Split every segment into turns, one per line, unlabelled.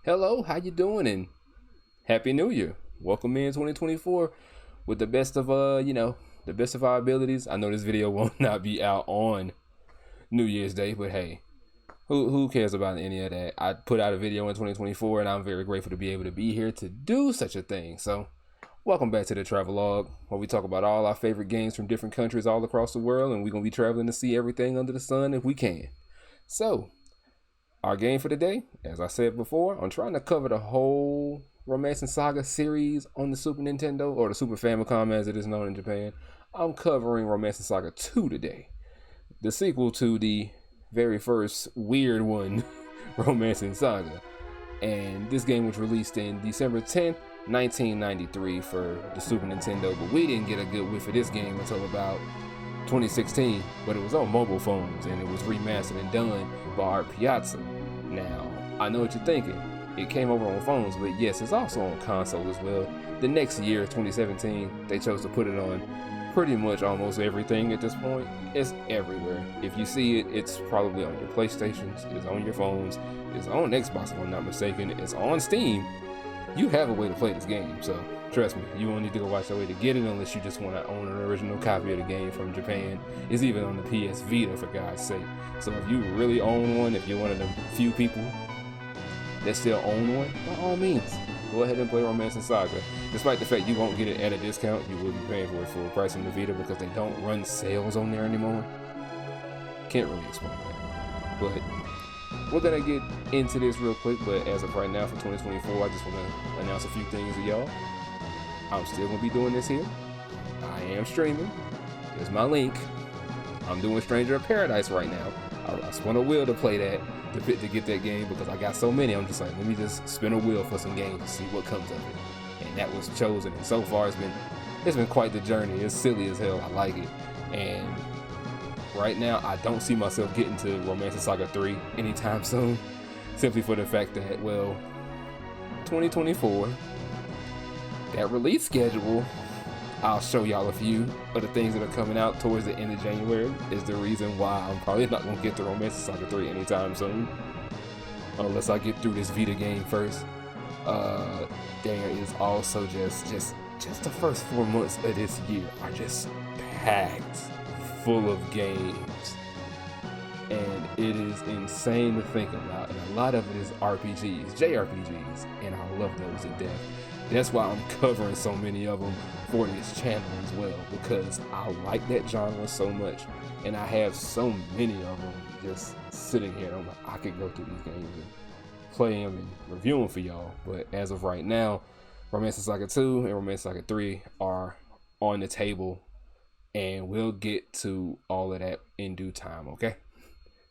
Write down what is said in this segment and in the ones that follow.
Hello, how you doing? And Happy New Year. Welcome in 2024 with the best of the best of our abilities. I know this video will not be out on New Year's Day, but hey, who cares about any of that? I put out a video in 2024 and I'm very grateful to be able to be here to do such a thing. So, welcome back to the Travelogue, where we talk about all our favorite games from different countries all across the world, and we're going to be traveling to see everything under the sun if we can. So, our game for today, as I said before, I'm trying to cover the whole Romance and Saga series on the Super Nintendo, or the Super Famicom as it is known in Japan. I'm covering Romance and Saga 2 today, the sequel to the very first weird one, Romance and Saga. And this game was released in December 10th, 1993 for the Super Nintendo, but we didn't get a good whiff of this game until about 2016, but it was on mobile phones and it was remastered and done by Art Piazza. Now, I know what you're thinking. It came over on phones, but yes, it's also on console as well. The next year, 2017, they chose to put it on pretty much almost everything at this point. It's everywhere. If you see it, it's probably on your PlayStations, it's on your phones, it's on Xbox if I'm not mistaken, it's on Steam. You have a way to play this game, so trust me, you won't need to go watch that way to get it unless you just want to own an original copy of the game from Japan. It's even on the PS Vita, for God's sake. So if you really own one, if you're one of the few people that still own one, by all means, go ahead and play Romance and Saga. Despite the fact you won't get it at a discount, you will be paying for it full price on the Vita because they don't run sales on there anymore. Can't really explain that. But we're gonna get into this real quick, but as of right now for 2024, I just want to announce a few things to y'all. I'm still gonna be doing this here. I am streaming. There's my link. I'm doing Stranger of Paradise right now. I spun a wheel to play that, to get that game, because I got so many. I'm just like, let me just spin a wheel for some games to see what comes of it. And that was chosen. And so far, it's been quite the journey. It's silly as hell. I like it. And right now, I don't see myself getting to Romance and Saga 3 anytime soon, simply for the fact that, well, 2024, that release schedule, I'll show y'all a few of the things that are coming out towards the end of January, is the reason why I'm probably not going to get to Romance and Saga 3 anytime soon, unless I get through this Vita game first. There is also just the first 4 months of this year are just packed full of games, and it is insane to think about, and a lot of it is RPGs, jrpgs, and I love those to death. That's why I'm covering so many of them for this channel as well, because I like that genre so much, and I have so many of them just sitting here. I'm like, I could go through these games and play them and review them for y'all, but as of right now, Romance and Saga 2 and Romance and Saga 3 are on the table, and we'll get to all of that in due time, okay?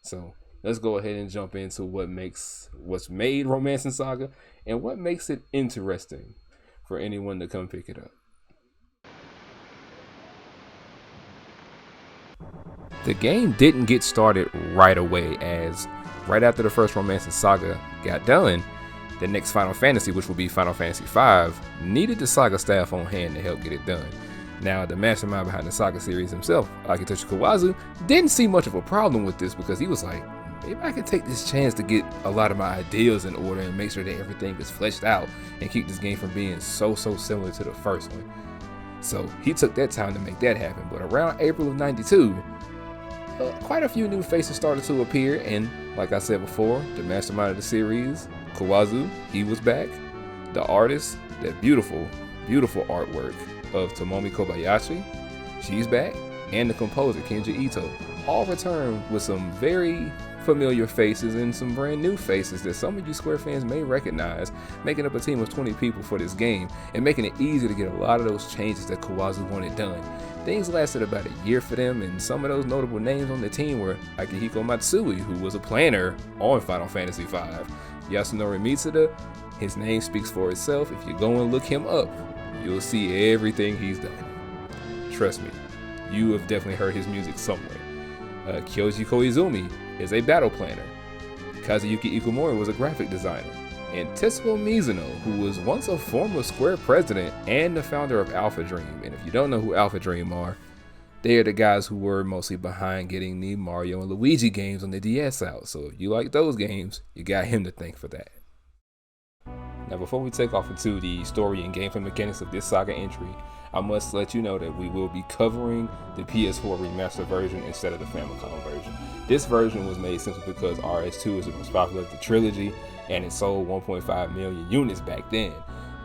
So let's go ahead and jump into what's made Romance and Saga and what makes it interesting for anyone to come pick it up. The game didn't get started right away, as right after the first Romance and Saga got done, the next Final Fantasy, which will be Final Fantasy V, needed the Saga staff on hand to help get it done. Now, the mastermind behind the Saga series himself, Akitoshi Kawazu, didn't see much of a problem with this, because he was like, maybe I can take this chance to get a lot of my ideas in order and make sure that everything is fleshed out and keep this game from being so similar to the first one. So he took that time to make that happen. But around April of 92, quite a few new faces started to appear, and like I said before, the mastermind of the series, Kawazu, he was back. The artist, that beautiful artwork of Tomomi Kobayashi, she's back, and the composer Kenji Ito all returned with some very familiar faces and some brand new faces that some of you Square fans may recognize, making up a team of 20 people for this game and making it easy to get a lot of those changes that Kawazu wanted done. Things lasted about a year for them, and some of those notable names on the team were Akihiko Matsui, who was a planner on Final Fantasy V. Yasunori Mitsuda, his name speaks for itself. If you go and look him up, you'll see everything he's done. Trust me, you have definitely heard his music somewhere. Kyoji Koizumi is a battle planner. Kazuyuki Ikumori was a graphic designer. And Tetsuo Mizuno, who was once a former Square president and the founder of Alpha Dream. And if you don't know who Alpha Dream are, they are the guys who were mostly behind getting the Mario and Luigi games on the DS out. So if you like those games, you got him to thank for that. Now before we take off into the story and gameplay mechanics of this SaGa entry, I must let you know that we will be covering the PS4 remastered version instead of the Famicom version. This version was made simply because RS2 is the most popular of the trilogy and it sold 1.5 million units back then.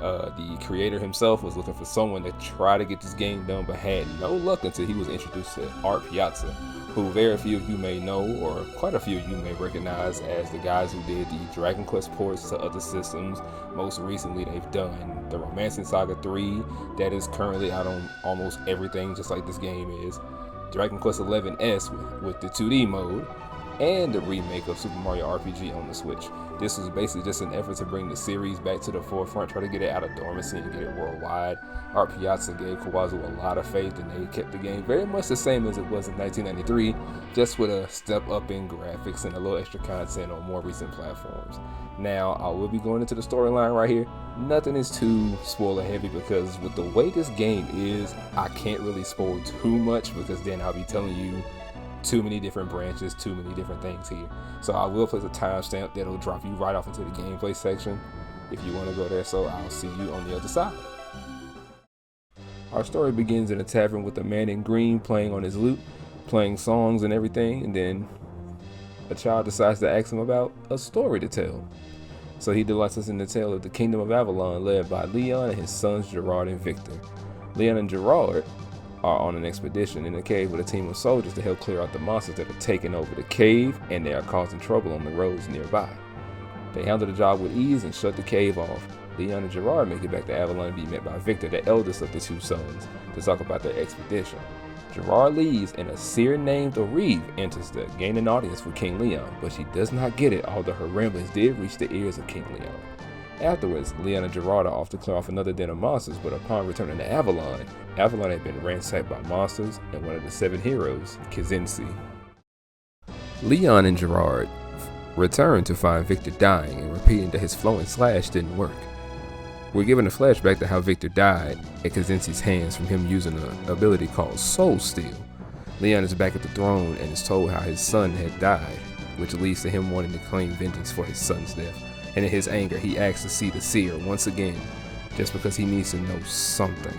The creator himself was looking for someone to try to get this game done, but had no luck until he was introduced to Art Piazza, who very few of you may know, or quite a few of you may recognize as the guys who did the Dragon Quest ports to other systems. Most recently, they've done the Romancing Saga 3 that is currently out on almost everything, just like this game is. Dragon Quest 11S with the 2D mode, and the remake of Super Mario RPG on the Switch. This was basically just an effort to bring the series back to the forefront, try to get it out of dormancy and get it worldwide. Art Piazza gave Kawazu a lot of faith, and they kept the game very much the same as it was in 1993, just with a step up in graphics and a little extra content on more recent platforms. Now, I will be going into the storyline right here. Nothing is too spoiler heavy because with the way this game is, I can't really spoil too much because then I'll be telling you too many different branches, too many different things here. So I will place a timestamp that'll drop you right off into the gameplay section if you want to go there, so I'll see you on the other side. Our story begins in a tavern with a man in green playing on his lute, playing songs and everything, and then a child decides to ask him about a story to tell. So he delights us in the tale of the Kingdom of Avalon led by Leon and his sons Gerard and Victor. Leon and Gerard are on an expedition in a cave with a team of soldiers to help clear out the monsters that are taking over the cave, and they are causing trouble on the roads nearby. They handle the job with ease and shut the cave off. Leon and Gerard make it back to Avalon and be met by Victor, the eldest of the two sons, to talk about their expedition. Gerard leaves and a seer named Orive enters to gain an audience with King Leon, but she does not get it, although her ramblings did reach the ears of King Leon. Afterwards, Leon and Gerard are off to clear off another den of monsters, but upon returning to Avalon, Avalon had been ransacked by monsters and one of the 7 heroes, Kizinsi. Leon and Gerard return to find Victor dying and repeating that his flowing slash didn't work. We're given a flashback to how Victor died at Kizinsi's hands from him using an ability called Soul Steal. Leon is back at the throne and is told how his son had died, which leads to him wanting to claim vengeance for his son's death. And in his anger, he asks to see the seer once again, just because he needs to know something.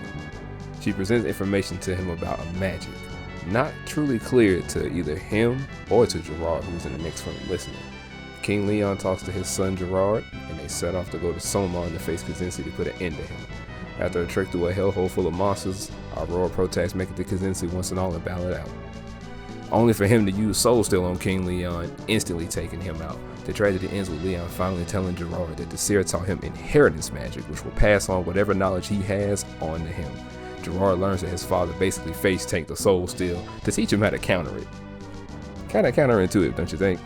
She presents information to him about a magic, not truly clear to either him or to Gerard, who's in the mix from listening. King Leon talks to his son Gerard, and they set off to go to Somar to face Kizinsi to put an end to him. After a trek through a hellhole full of monsters, our royal protags make it to Kizinsi once and all and battle it out. Only for him to use Soul Steal on King Leon, instantly taking him out. The tragedy ends with Leon finally telling Gerard that the seer taught him inheritance magic, which will pass on whatever knowledge he has on to him. Gerard learns that his father basically face tanked the Soul Steal to teach him how to counter it. Kinda counterintuitive, don't you think?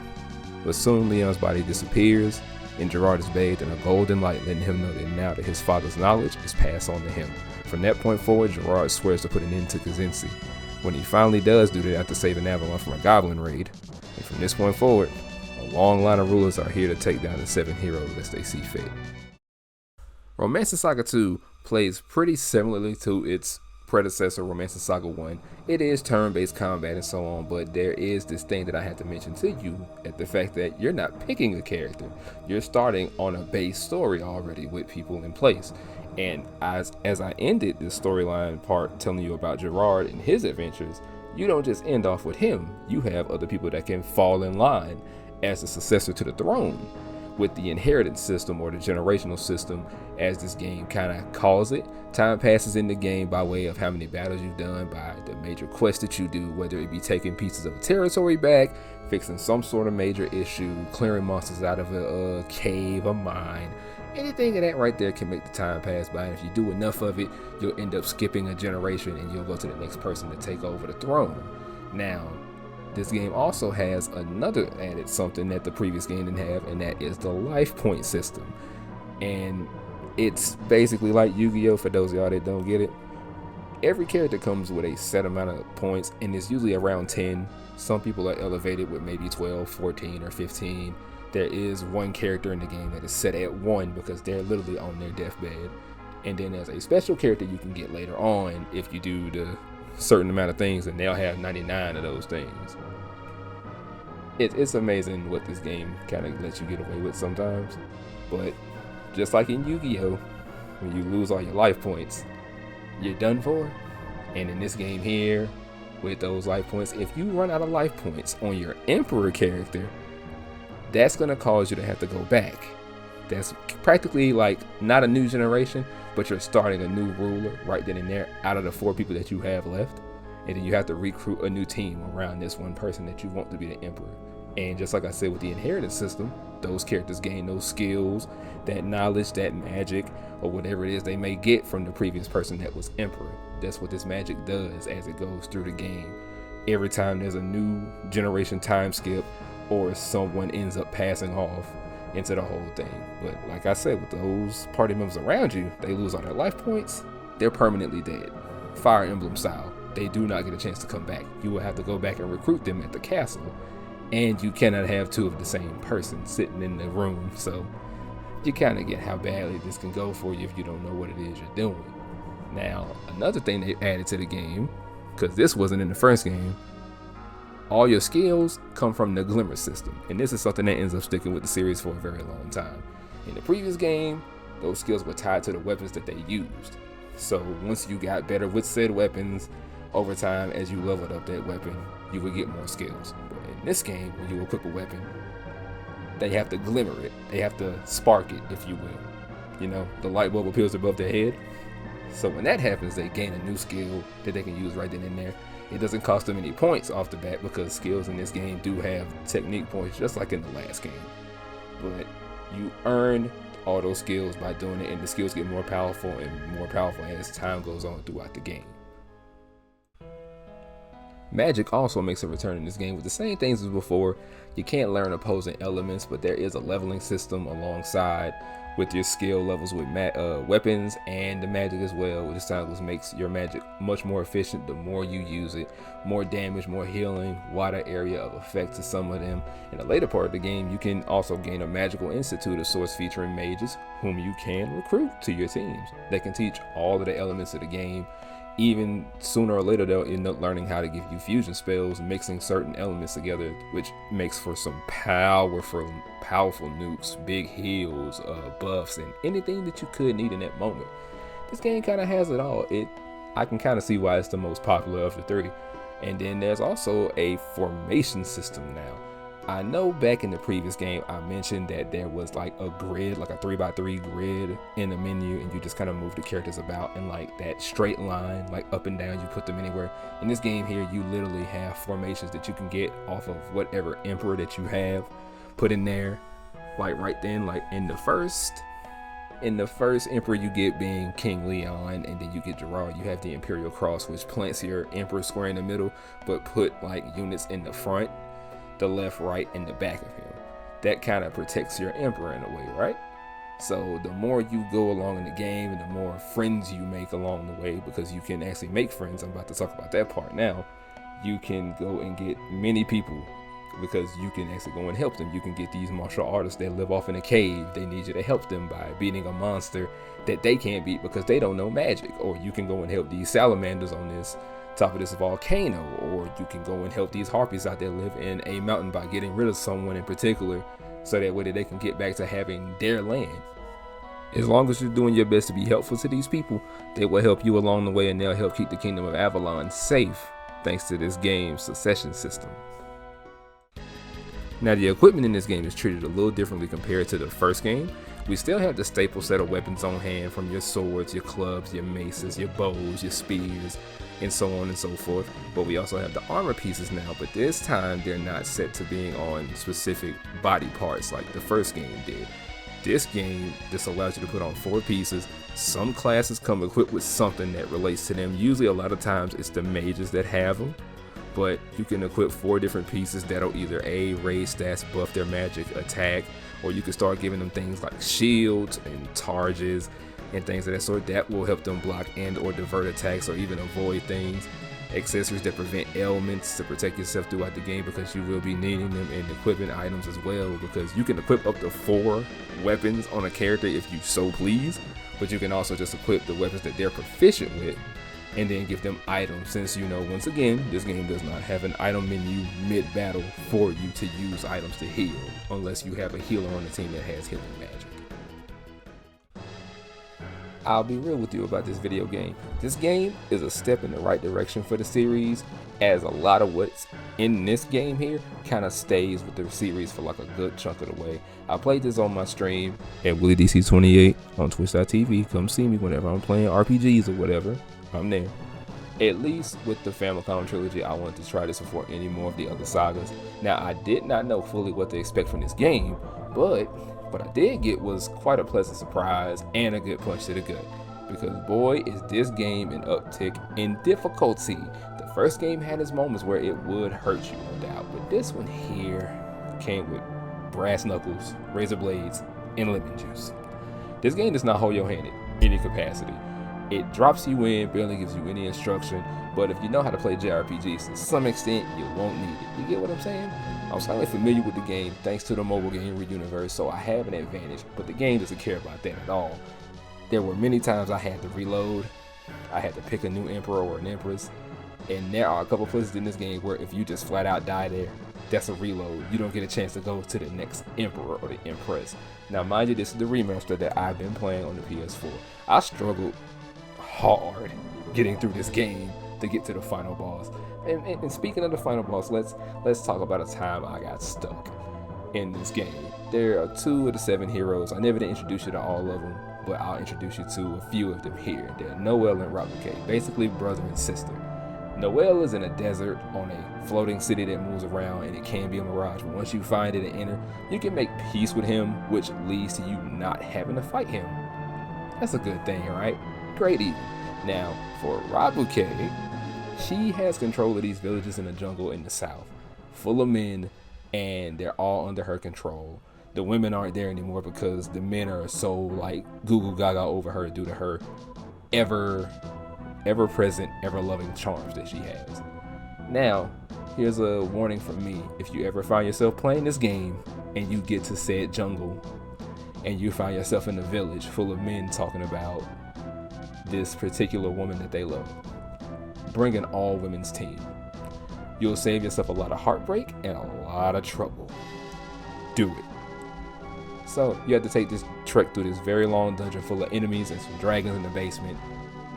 But soon Leon's body disappears, and Gerard is bathed in a golden light, letting him know that now that his father's knowledge is passed on to him. From that point forward, Gerard swears to put an end to Kizinsi. When he finally does do that after saving Avalon from a goblin raid, and from this point forward, a long line of rulers are here to take down the 7 heroes as they see fit. Romancing Saga 2 plays pretty similarly to its predecessor, Romancing Saga 1. It is turn-based combat and so on, but there is this thing that I have to mention to you at the fact that you're not picking a character. You're starting on a base story already with people in place. And as I ended this storyline part telling you about Gerard and his adventures, you don't just end off with him. You have other people that can fall in line as the successor to the throne with the inheritance system, or the generational system as this game kind of calls it. Time passes in the game by way of how many battles you've done, by the major quests that you do, whether it be taking pieces of a territory back, fixing some sort of major issue, clearing monsters out of a cave, a mine. Anything of that right there can make the time pass by, and if you do enough of it, you'll end up skipping a generation and you'll go to the next person to take over the throne. Now, this game also has another added something that the previous game didn't have, and that is the life point system. And it's basically like Yu-Gi-Oh! For those of y'all that don't get it. Every character comes with a set amount of points, and it's usually around 10. Some people are elevated with maybe 12, 14, or 15. There is one character in the game that is set at 1 because they're literally on their deathbed. And then there's a special character you can get later on if you do the certain amount of things, and they'll have 99 of those things. It's amazing what this game kind of lets you get away with sometimes, but just like in Yu-Gi-Oh, when you lose all your life points, you're done for. And in this game here, with those life points, if you run out of life points on your Emperor character, that's gonna cause you to have to go back. That's practically like not a new generation, but you're starting a new ruler right then and there out of the 4 people that you have left. And then you have to recruit a new team around this one person that you want to be the Emperor. And just like I said with the inheritance system, those characters gain those skills, that knowledge, that magic, or whatever it is they may get from the previous person that was Emperor. That's what this magic does as it goes through the game. Every time there's a new generation time skip or someone ends up passing off into the whole thing. But like I said, with those party members around you, they lose all their life points, they're permanently dead. Fire Emblem style. They do not get a chance to come back. You will have to go back and recruit them at the castle, and you cannot have 2 of the same person sitting in the room. So you kind of get how badly this can go for you if you don't know what it is you're doing. Now, another thing they added to the game, because this wasn't in the first game, all your skills come from the Glimmer system, and this is something that ends up sticking with the series for a very long time. In the previous game, those skills were tied to the weapons that they used. So once you got better with said weapons, over time as you leveled up that weapon, you would get more skills. But in this game, when you equip a weapon, they have to glimmer it. They have to spark it, if you will. You know, the light bulb appears above their head. So when that happens, they gain a new skill that they can use right then and there. It doesn't cost them any points off the bat because skills in this game do have technique points, just like in the last game. But you earn all those skills by doing it, and the skills get more powerful and more powerful as time goes on throughout the game. Magic also makes a return in this game with the same things as before. You can't learn opposing elements, but there is a leveling system alongside with your skill levels with weapons and the magic as well, which sometimes makes your magic much more efficient the more you use it. More damage, more healing, wider area of effect to some of them. In the later part of the game, you can also gain a magical institute of sorts featuring mages whom you can recruit to your teams. They can teach all of the elements of the game. Even sooner or later, they'll end up learning how to give you fusion spells, mixing certain elements together, which makes for some powerful nukes, big heals, buffs, and anything that you could need in that moment. This game kind of has it all. I can kind of see why it's the most popular of the 3. And then there's also a formation system now. I know back in the previous game I mentioned that there was like a grid, like a 3x3 grid in the menu, and you just kind of move the characters about in like that straight line, like up and down, you put them anywhere. In this game here, you literally have formations that you can get off of whatever emperor that you have put in there. Like right then, like in the first emperor you get being King Leon, and then you get Gerard, you have the Imperial Cross, which plants your emperor square in the middle, but put like units in the front, the left, right, and the back of him. That kind of protects your emperor in a way, right? So the more you go along in the game and the more friends you make along the way, because you can actually make friends, I'm about to talk about that part now, you can go and get many people because you can actually go and help them. You can get these martial artists that live off in a cave. They need you to help them by beating a monster that they can't beat because they don't know magic. Or you can go and help these salamanders on this top of this volcano, or you can go and help these harpies out there live in a mountain by getting rid of someone in particular, so that way that they can get back to having their land. As long as you're doing your best to be helpful to these people, they will help you along the way, and they'll help keep the kingdom of Avalon safe thanks to this game's succession system. Now, the equipment in this game is treated a little differently compared to the first game. We still have the staple set of weapons on hand, from your swords, your clubs, your maces, your bows, your spears, and so on and so forth. But we also have the armor pieces now, but this time they're not set to being on specific body parts like the first game did. This game just allows you to put on 4 pieces. Some classes come equipped with something that relates to them. Usually a lot of times it's the mages that have them, but you can equip 4 different pieces that'll either raise stats, buff their magic, attack, or you can start giving them things like shields and targes and things of that sort that will help them block and or divert attacks or even avoid things. Accessories that prevent ailments to protect yourself throughout the game, because you will be needing them in equipment items as well, because you can equip up to 4 weapons on a character if you so please, but you can also just equip the weapons that they're proficient with and then give them items, since, you know, once again, this game does not have an item menu mid-battle for you to use items to heal, unless you have a healer on the team that has healing magic. I'll be real with you about this video game. This game is a step in the right direction for the series, as a lot of what's in this game here kind of stays with the series for like a good chunk of the way. I played this on my stream at WillyDC28 on Twitch.tv. Come see me whenever I'm playing RPGs or whatever. I'm there. At least with the Famicom trilogy, I wanted to try this before any more of the other sagas. Now, I did not know fully what to expect from this game, but what I did get was quite a pleasant surprise and a good punch to the gut. Because boy, is this game an uptick in difficulty. The first game had its moments where it would hurt you, no doubt, but this one here came with brass knuckles, razor blades, and lemon juice. This game does not hold your hand in any capacity. It drops you in, barely gives you any instruction, but if you know how to play JRPGs to some extent, you won't need it. You get what I'm saying? I'm slightly familiar with the game thanks to the mobile game universe, so I have an advantage, but the game doesn't care about that at all. There were many times I had to reload, I had to pick a new emperor or an empress, and there are a couple places in this game where if you just flat out die there, that's a reload. You don't get a chance to go to the next emperor or the empress. Now mind you, this is the remaster that I've been playing on the PS4. I struggled hard getting through this game to get to the final boss. And speaking of the final boss, let's talk about a time I got stuck in this game. There are 2 of the 7 heroes. I never did introduce you to all of them, but I'll introduce you to a few of them here. They're Noelle and Rabuke, basically brother and sister. Noelle is in a desert on a floating city that moves around, and it can be a mirage, but once you find it and enter, you can make peace with him, which leads to you not having to fight him. That's a good thing, right? Great even. Now, for Rabuke, she has control of these villages in the jungle in the south, full of men, and they're all under her control. The women aren't there anymore because the men are so like goo gaga over her due to her ever present, ever loving charms that she has. Now, here's a warning from me. If you ever find yourself playing this game and you get to said jungle and you find yourself in a village full of men talking about this particular woman that they love, bring an all women's team. You'll save yourself a lot of heartbreak and a lot of trouble. Do it. So you have to take this trek through this very long dungeon full of enemies and some dragons in the basement.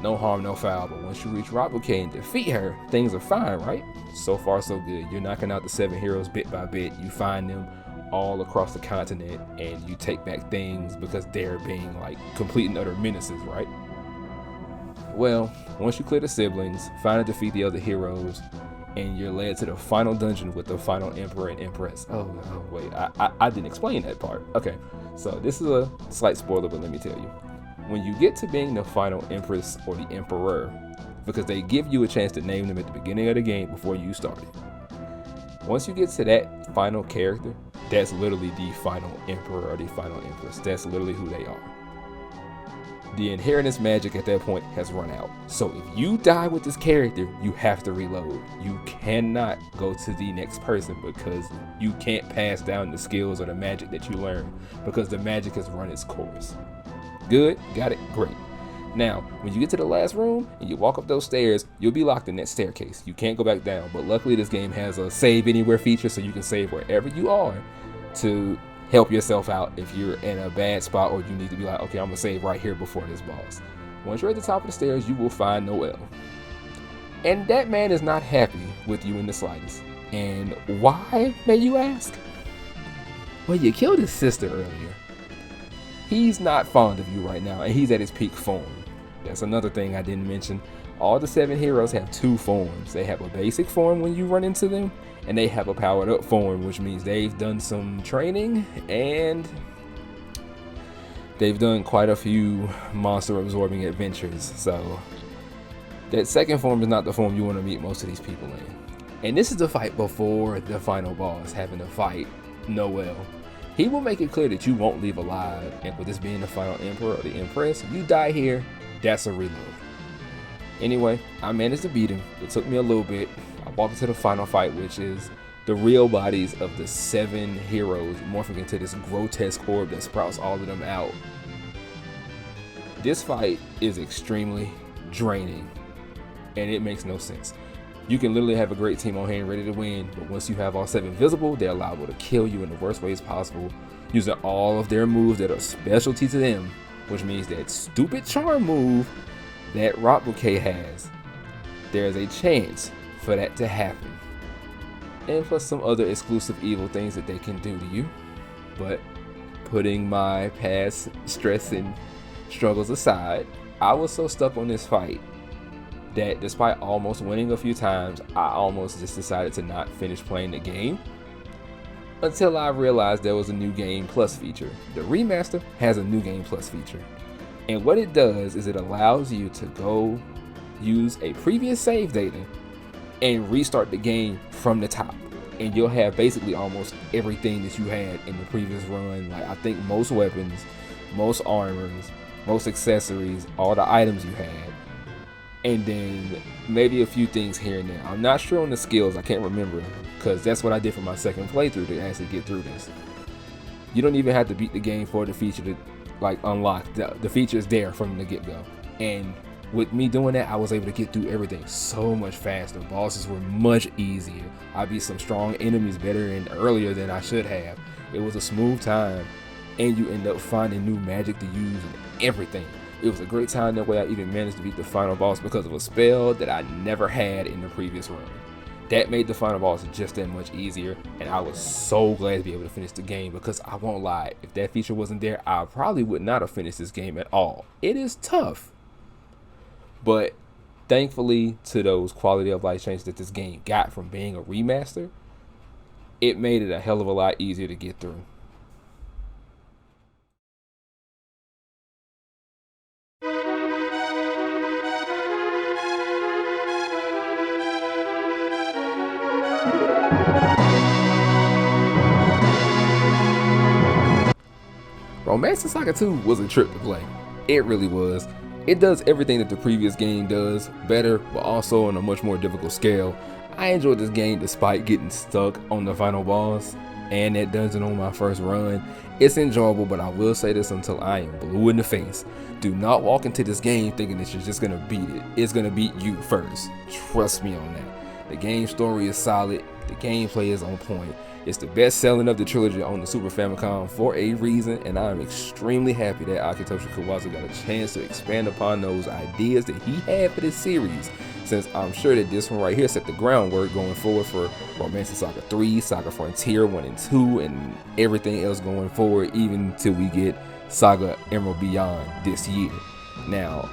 No harm, no foul, but once you reach Rabuke and defeat her, things are fine, right? So far so good. You're knocking out the 7 heroes bit by bit. You find them all across the continent and you take back things because they're being like complete and utter menaces, right? Well, once you clear the siblings, find and defeat the other heroes, and you're led to the final dungeon with the final emperor and empress. Oh wait, I didn't explain that part. Okay, so this is a slight spoiler, but let me tell you. When you get to being the final empress or the emperor, because they give you a chance to name them at the beginning of the game before you start it. Once you get to that final character, that's literally the final emperor or the final empress. That's literally who they are. The inheritance magic at that point has run out. So if you die with this character, you have to reload. You cannot go to the next person because you can't pass down the skills or the magic that you learn because the magic has run its course. Good? Got it? Great. Now, when you get to the last room and you walk up those stairs, you'll be locked in that staircase. You can't go back down, but luckily this game has a save anywhere feature so you can save wherever you are to help yourself out if you're in a bad spot or you need to be like, okay, I'm gonna save right here before this boss. Once you're at the top of the stairs, you will find Noelle. And that man is not happy with you in the slightest. And why, may you ask? Well, you killed his sister earlier. He's not fond of you right now, and he's at his peak form. That's another thing I didn't mention. All the 7 heroes have 2 forms. They have a basic form when you run into them, and they have a powered up form, which means they've done some training and they've done quite a few monster absorbing adventures. So that second form is not the form you want to meet most of these people in. And this is the fight before the final boss, having to fight Noelle. He will make it clear that you won't leave alive, and with this being the final emperor or the empress, if you die here, that's a reload. Anyway, I managed to beat him. It took me a little bit. I walked into the final fight, which is the real bodies of the 7 heroes morphing into this grotesque orb that sprouts all of them out. This fight is extremely draining, and it makes no sense. You can literally have a great team on hand ready to win, but once you have all 7 visible, they're liable to kill you in the worst ways possible, using all of their moves that are specialty to them which means that stupid charm move that Rock Bouquet has, there's a chance for that to happen. And plus some other exclusive evil things that they can do to you. But putting my past stress and struggles aside, I was so stuck on this fight that despite almost winning a few times, I almost just decided to not finish playing the game until I realized there was a new game plus feature. The remaster has a new game plus feature, and what it does is it allows you to go use a previous save data and restart the game from the top, and you'll have basically almost everything that you had in the previous run. Like, I think most weapons, most armors, most accessories, all the items you had, and then maybe a few things here and there. I'm not sure on the skills, I can't remember, because that's what I did for my second playthrough to actually get through this. You don't even have to beat the game for the feature to like unlock. The feature is there from the get-go, and with me doing that, I was able to get through everything so much faster. Bosses were much easier. I beat some strong enemies better and earlier than I should have. It was a smooth time, and you end up finding new magic to use and everything. It was a great time. That way I even managed to beat the final boss because of a spell that I never had in the previous run. That made the final boss just that much easier, and I was so glad to be able to finish the game, because I won't lie, if that feature wasn't there, I probably would not have finished this game at all. It is tough, but thankfully to those quality of life changes that this game got from being a remaster, it made it a hell of a lot easier to get through. Romancing Saga 2 was a trip to play. It really was. It does everything that the previous game does, better, but also on a much more difficult scale. I enjoyed this game despite getting stuck on the final boss and that dungeon on my first run. It's enjoyable, but I will say this until I am blue in the face. Do not walk into this game thinking that you're just gonna beat it. It's gonna beat you first. Trust me on that. The game story is solid. The gameplay is on point. It's the best selling of the trilogy on the Super Famicom for a reason, and I am extremely happy that Akitoshi Kawase got a chance to expand upon those ideas that he had for this series, since I'm sure that this one right here set the groundwork going forward for Romancing Saga 3, Saga Frontier 1 and 2, and everything else going forward, even till we get Saga Emerald Beyond this year. Now,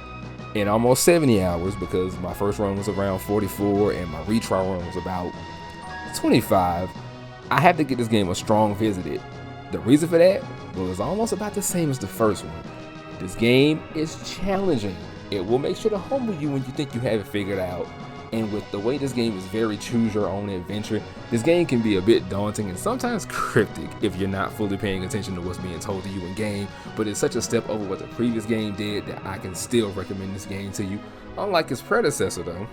in almost 70 hours, because my first run was around 44 and my retrial run was about 25, I had to get this game a strong visit. The reason for that was almost about the same as the first one. This game is challenging. It will make sure to humble you when you think you have it figured out. And with the way this game is very choose your own adventure, this game can be a bit daunting and sometimes cryptic if you're not fully paying attention to what's being told to you in game. But it's such a step over what the previous game did that I can still recommend this game to you, unlike its predecessor though.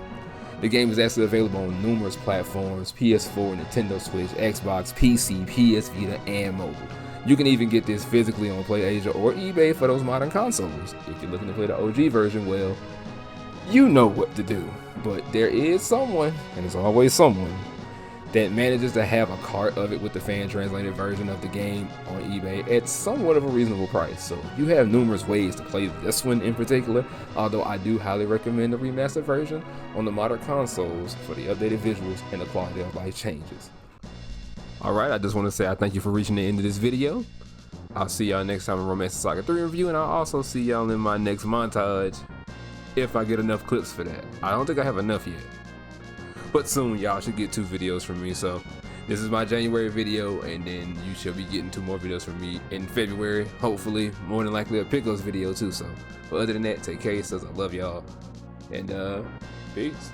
The game is actually available on numerous platforms: PS4, Nintendo Switch, Xbox, PC, PS Vita, and mobile. You can even get this physically on PlayAsia or eBay for those modern consoles. If you're looking to play the OG version, well, you know what to do. But there is someone, and there's always someone, that manages to have a cart of it with the fan translated version of the game on eBay at somewhat of a reasonable price. So you have numerous ways to play this one in particular, although I do highly recommend the remastered version on the modern consoles for the updated visuals and the quality of life changes. Alright, I just want to say I thank you for reaching the end of this video. I'll see y'all next time in Romancing Saga 3 review, and I'll also see y'all in my next montage, if I get enough clips for that. I don't think I have enough yet, but soon y'all should get 2 videos from me. So this is my January video, and then you should be getting 2 more videos from me in February, hopefully, more than likely a Pickles video too. So, but other than that, take care of yourselves. I love y'all, and peace.